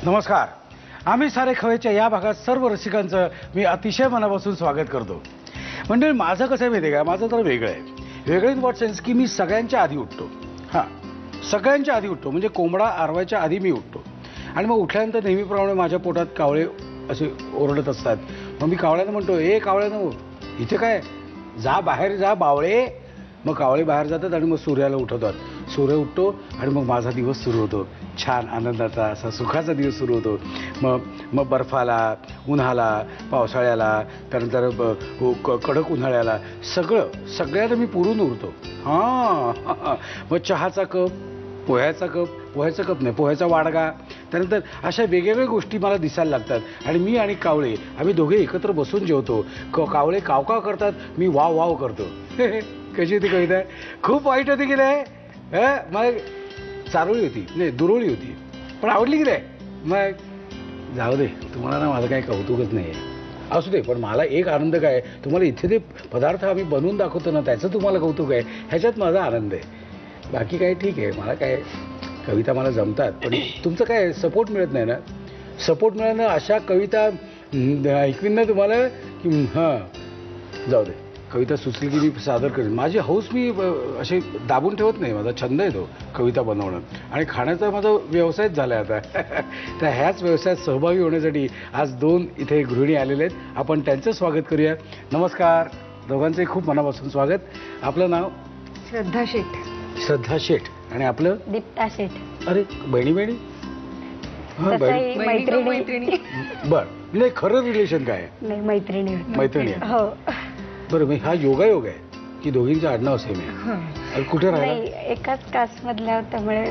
नमस्कार. आम्ही सारे खवेच्या या भागात सर्व रसिकांचं मी अतिशय मनापासून स्वागत करतो. म्हणजे माझं कसं आहे माहिती आहे का, माझं तर वेगळं आहे. वेगळं इन व्हॉट सेन्स की मी सगळ्यांच्या आधी उठतो. हां, सगळ्यांच्या आधी उठतो. म्हणजे कोंबडा आरवायच्या आधी मी उठतो आणि मग उठल्यानंतर नेहमीप्रमाणे माझ्या पोटात कावळे असे ओरडत असतात. मग मी कावळ्यांना म्हणतो, ए कावळ्यानं इथे काय, जा बाहेर जा बावळे. मग कावळे बाहेर जातात आणि मग सूर्याला उठवतात. सूर्य उठतो आणि मग माझा दिवस सुरू होतो. छान आनंदाचा असा सुखाचा दिवस सुरू होतो. मग बर्फाला, उन्हाला, पावसाळ्याला, त्यानंतर कडक उन्हाळ्याला सगळ्याला मी पुरून उरतो. हां, मग चहाचा कप, पोह्याचा कप नाही, पोह्याचा वाडगा, त्यानंतर अशा वेगवेगळ्या गोष्टी मला दिसायला लागतात आणि मी आणि कावळे आम्ही दोघे एकत्र बसून जेवतो. कावळे कावकाव करतात, मी वाव वाव करतो. कशी होती कविता? खूप वाईट होती की नाही? मग चारोळी होती, नाही दुरोळी होती, पण आवडली की नाही? मग जाऊ दे, तुम्हाला ना माझं काही कौतुकच नाही आहे. असू दे, पण मला एक आनंद काय, तुम्हाला इथे ते पदार्थ आम्ही बनवून दाखवतो ना, त्याचं तुम्हाला कौतुक आहे, ह्याच्यात माझा आनंद आहे. बाकी काय ठीक आहे, मला काय कविता मला जमतात, पण तुमचं काय सपोर्ट मिळत नाही ना. सपोर्ट मिळणं अशा कविता ऐकवीन ना तुम्हाला की हां जाऊ दे, कविता सुचली की मी सादर करेन. माझी हौस मी अशी दाबून ठेवत नाही. माझा छंद आहे तो कविता बनवणं आणि खाण्याचा माझा व्यवसायच झाला आहे आता. तर ह्याच व्यवसायात सहभागी होण्यासाठी आज 2 इथे गृहिणी आलेले आहेत. आपण त्यांचं स्वागत करूया. नमस्कार, दोघांचंही खूप मनापासून स्वागत. आपलं नाव? श्रद्धा शेठ. श्रद्धा शेठ. आणि आपलं? दीप्ता शेठ. अरे बहिणी बहिणी? हां, मैत्रिणी. बरं, नाही खरं रिलेशन काय आहे? नाही, मैत्रिणी. मैत्रिणी आहे. हो. बरं, मग हा योगायोग आहे की दोघींचं आडनाव सेम आहे? कुठे राहिला? एकाच कास्ट मधल्या त्यामुळे.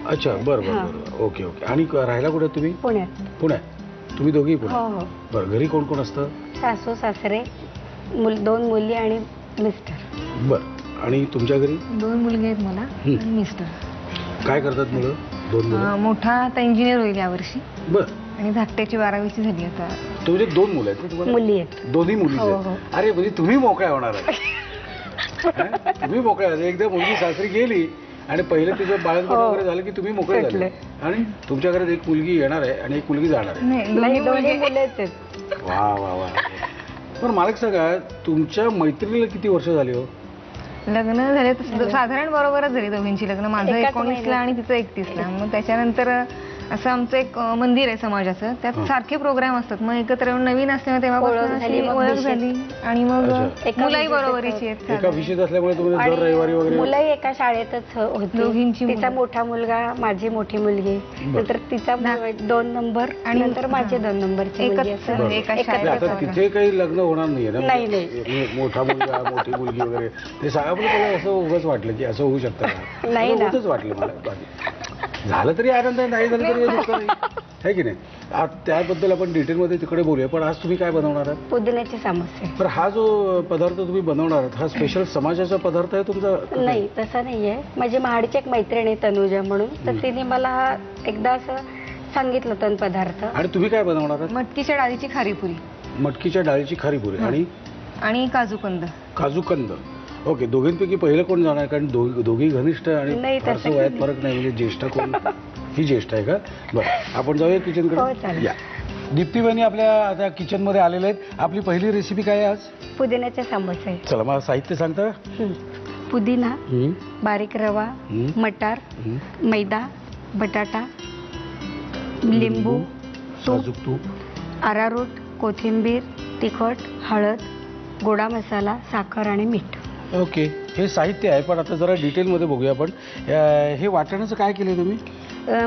अच्छा, बरं बरं बरं, ओके ओके. आणि राहायला कुठे तुम्ही? पुण्यात. पुण्यात? तुम्ही दोघी हो पुण्यात? हो. बरं, घरी कोण कोण असतं? सासू सासरे, 2 मुली आणि मिस्टर. बरं, आणि तुमच्या घरी? 2 मुलगे आहेत मला आणि मिस्टर. काय करतात मुलं? 2 मुलं? मोठा आता इंजिनियर होईल यावर्षी बरं. आणि धाकट्याची 12वीची झाली आता. तो म्हणजे 2 मुलं आहेत ना तुम्हाला? मुली आहेत. दोन्ही मुली हो, हो. आहेत. अरे म्हणजे तुम्ही मोकळ्या होणार आहे. तुम्ही मोकळ्या होणार. एकदा मुलगी सासरी गेली आणि पहिलं तिचं बाळंतपण वगैरे झालं की तुम्ही मोकळे झाले. आणि तुमच्या घरात एक मुलगी येणार आहे आणि एक मुलगी जाणार आहे. नाही, दोन्ही मुलेच आहेत. वा वा वा. पण मला सांगा, तुमच्या मैत्रिणीला किती वर्ष झाली हो? लग्न झाले साधारण बरोबरच झाली दोघींची लग्न. माझं एकाच 19ला आणि तिचं 31ला. मग त्याच्यानंतर असं आमचं एक मंदिर आहे समाजाचं, त्यात सारखे प्रोग्राम असतात. मग एकत्र येऊन नवीन असल्यामुळे तेव्हापासून ओळख झाली आणि मग मुलाही बरोबरीची आहेत. एका विषयत असल्यामुळे तुम्ही दर रविवारी वगैरे? मुलंही एका शाळेतच होती. दोघींची तिचा मोठा मुलगा, माझी मोठी मुलगी, नंतर तिचा 2 नंबर आणि नंतर माझे 2 नंबरचे मुलगी. एका आता तिथे काही लग्न होणार नाहीये ना? नाही. मोठा मुलगा, मोठी मुलगी वगैरे ते सांगा. मला असं उगाच वाटलं की असं होऊ शकतं का? नाही ना. होतच वाटलं मला. झालं तरी आनंद आहे, नाही झालं तरी दुःख नाही, आहे की नाही? त्याबद्दल आपण डिटेलमध्ये तिकडे बोलूया. पण आज तुम्ही काय बनवणार आहात? पुदिन्याची समस्या. पण हा जो पदार्थ तुम्ही बनवणार आहात हा स्पेशल समाजाचा पदार्थ आहे तुमचा? नाही, तसा नाहीये. माझी महाडची एक मैत्रीण आहे तनुजा म्हणून, तर तिने मला एकदा असं सांगितलं होतं पदार्थ. आणि तुम्ही काय बनवणार आहात? मटकीच्या डाळीची खारीपुरी. मटकीच्या डाळीची खारीपुरी आणि काजूकंद. काजूकंद. ओके. दोघींपैकी पहिलं कोण जाणार? कारण दोघी घनिष्ठ आणि फारसं वयात फरक नाही. म्हणजे ज्येष्ठ कोण? ही ज्येष्ठ आहे का? बरं, आपण जाऊया किचनकडे. या, दीप्ती बहिणी आपल्या आता किचनमध्ये आलेल्या आहेत. आपली पहिली रेसिपी काय आहे आज? पुदिन्याचे समोसे. चला मला साहित्य सांगता? पुदिना, बारीक रवा, मटार, मैदा, बटाटा, लिंबू, तूप, अरारोट, कोथिंबीर, तिखट, हळद, गोडा मसाला, साखर आणि मीठ. ओके, हे साहित्य आहे. पण आता जरा डिटेलमध्ये बघूया आपण. हे वाटण्याचं काय केलं तुम्ही?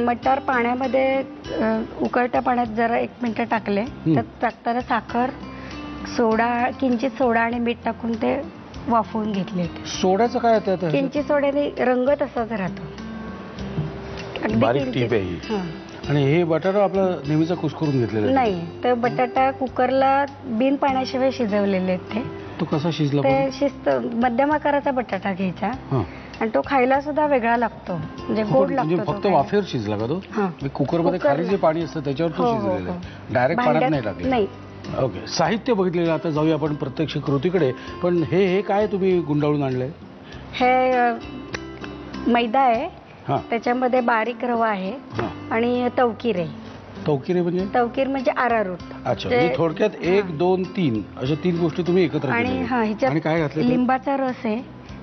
मटार पाण्यामध्ये उकळत्या पाण्यात जरा 1 मिनिट टाकले. त्यात टाकताना साखर, सोडा, किंचित सोडा आणि मीठ टाकून ते वाफवून घेतले. सोड्याचं काय येतं? किंचित सोड्याने रंग तसाच राहतो. बारीक टीप आहे ही. आणि हे बटाटा आपला नेहमीचा कुस्करून घेतलेला नाही, तर बटाटा कुकरला बिन पाण्याशिवाय शिजवलेले आहेत ते. तो कसा शिजला? ते शिस्त मध्यम आकाराचा बटाटा घ्यायचा आणि तो खायला सुद्धा वेगळा लागतो, म्हणजे गोड लागतो. फक्त वाफेवर शिजला का तो? कुकरमध्ये खाली जे पाणी असतं त्याच्यावर तो शिजलेला आहे, डायरेक्ट पाण्यात नाही टाकलं? नाही. ओके, साहित्य बघितलेलं. आता जाऊया आपण प्रत्यक्ष कृतीकडे. पण हे काय तुम्ही गुंडाळून आणलंय? हे मैदा आहे, त्याच्यामध्ये बारीक रवा आहे आणि तवकीर आहे. तवकिरे म्हणजे तवकीर म्हणजे अरारूट. अच्छा, म्हणजे थोडक्यात 1 2 3 अशा 3 गोष्टी तुम्ही एकत्र आणि केलेल्या. आणि ह्याच्यात काय घातलं लिंबाचा रस आहे,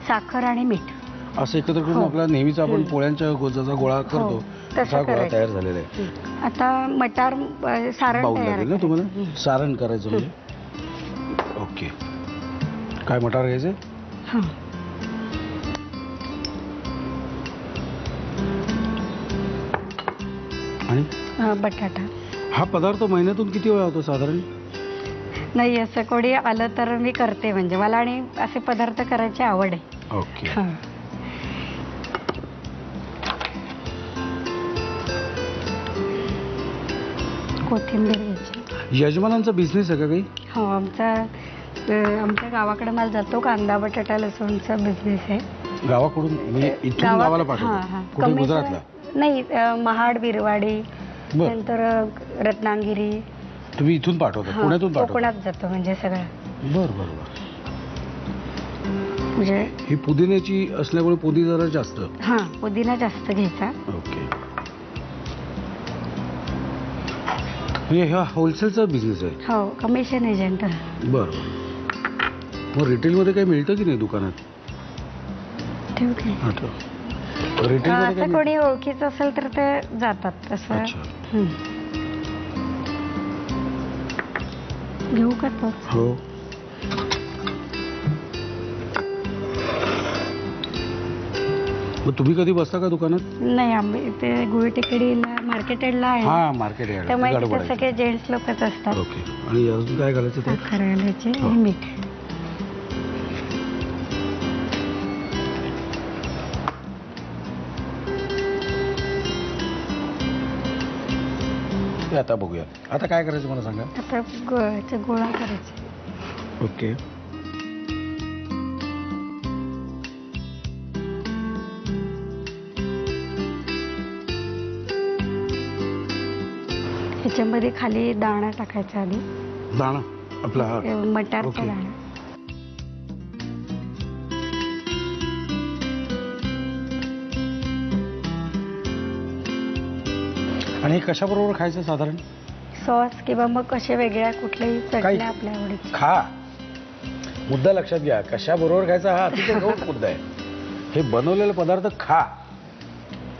साखर आणि मीठ असं एकत्र करून आपला नेहमीचा आपण पोळ्यांच्या जसा गोळा करतो तसं तसा गोळा करायचं. तयार झालेला आहे. आता मटार सारण बाऊल तयार लागेल ना करायचं. तुम्हाला सारण करायचं म्हणजे. ओके, काय मटार घ्यायचे? हां. आणि बटाटा. हा पदार्थ महिन्यातून किती वेळा होतो साधारण? नाही, असं कोणी आलं तर मी करते, म्हणजे मला आणि असे पदार्थ करायची आवड आहे. ओके. हां. कोथिंबीर घ्यायची. यजमानांचा बिझनेस आहे का काही? हो, आमच्या गावाकडे मला जातो कांदा बटाटा लसूणचा बिझनेस आहे. गावाकडून म्हणजे इथून गावाला पाठवतो? कुठे, गुजरातला? नाही, महाड, बिरवाडी, बरं. नंतर रत्नागिरी. तुम्ही इथून पाठवता? हां, पुण्यातून पाठवता? कोकणात जातो म्हणजे सगळं. बरं बरं बरं. म्हणजे ही पुदिन्याची असल्यामुळे पुदी जरा जास्त. हां, पुदिना जास्त घ्यायचा. ओके. म्हणजे हा होलसेलचा बिझनेस आहे? हो, कमिशन एजंट. बरं. मग रिटेलमध्ये काही मिळतं की नाही दुकानात? ठेवू काय? रिटेलमध्ये असं कोणी ओळखीचं असेल तर ते जातात तसं. अच्छा. घेऊ का तो? हो. मग तुम्ही कधी बसता का दुकानात? नाही, आम्ही ते गुळटेकडीला मार्केट यार्डला आहे. हा, मार्केट यार्ड. त्यामुळे तिथे सगळे जेंट्स लोकच असतात. ओके. आणि अजून काय घालायचं ते? साखर घालायची हो. आणि मीठ. ते आता बघूया. आता काय करायचं मला सांगा. आता गुळाचा गोळा करायचा. ओके. ह्याच्यामध्ये खाली दाणा टाकायचा आधी. दाणा आपला हा. मटारचा ओके. दाणा. आणि हे कशाबरोबर खायचं साधारण? सॉस किंवा मग कशा वेगळ्या कुठल्याही काही- चटण्या आपल्या आवडीची. खा. मुद्दा लक्षात घ्या, कशाबरोबर खायचा हा अतिशय गौण मुद्दा आहे. हे बनवलेले पदार्थ खा.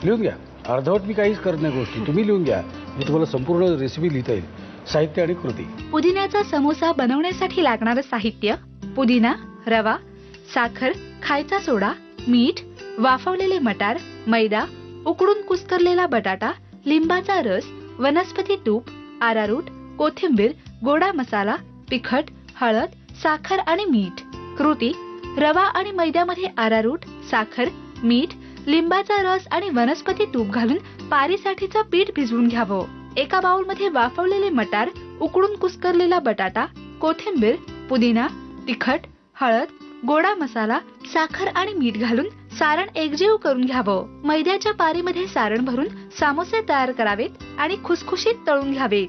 लिहून घ्या. अर्धवट मी काहीच करत नाही गोष्टी. तुम्ही लिहून घ्या, मी तुम्हाला संपूर्ण रेसिपी लिहिता येईल. साहित्य आणि कृती. पुदिन्याचा समोसा बनवण्यासाठी लागणारं साहित्य: पुदिना, रवा, साखर, खायचा सोडा, मीठ, वाफवलेले मटार, मैदा, उकडून कुस्करलेला बटाटा, लिंबाचा रस, वनस्पती तूप, आरारूट, कोथिंबीर, गोडा मसाला, तिखट, हळद, साखर आणि मीठ. कृती: रवा आणि मैद्यामध्ये आरारूट, साखर, मीठ, लिंबाचा रस आणि वनस्पती तूप घालून पारीसाठीचं पीठ भिजवून घ्यावं. एका बाउलमध्ये वाफवलेले मटार, उकडून कुस्करलेला बटाटा, कोथिंबीर, पुदिना, तिखट, हळद, गोडा मसाला, साखर आणि मीठ घालून सारण एकजीव करून घ्यावं. मैद्याच्या पारीमध्ये सारण भरून सामोसे तयार करावेत आणि खुसखुशीत तळून घ्यावेत.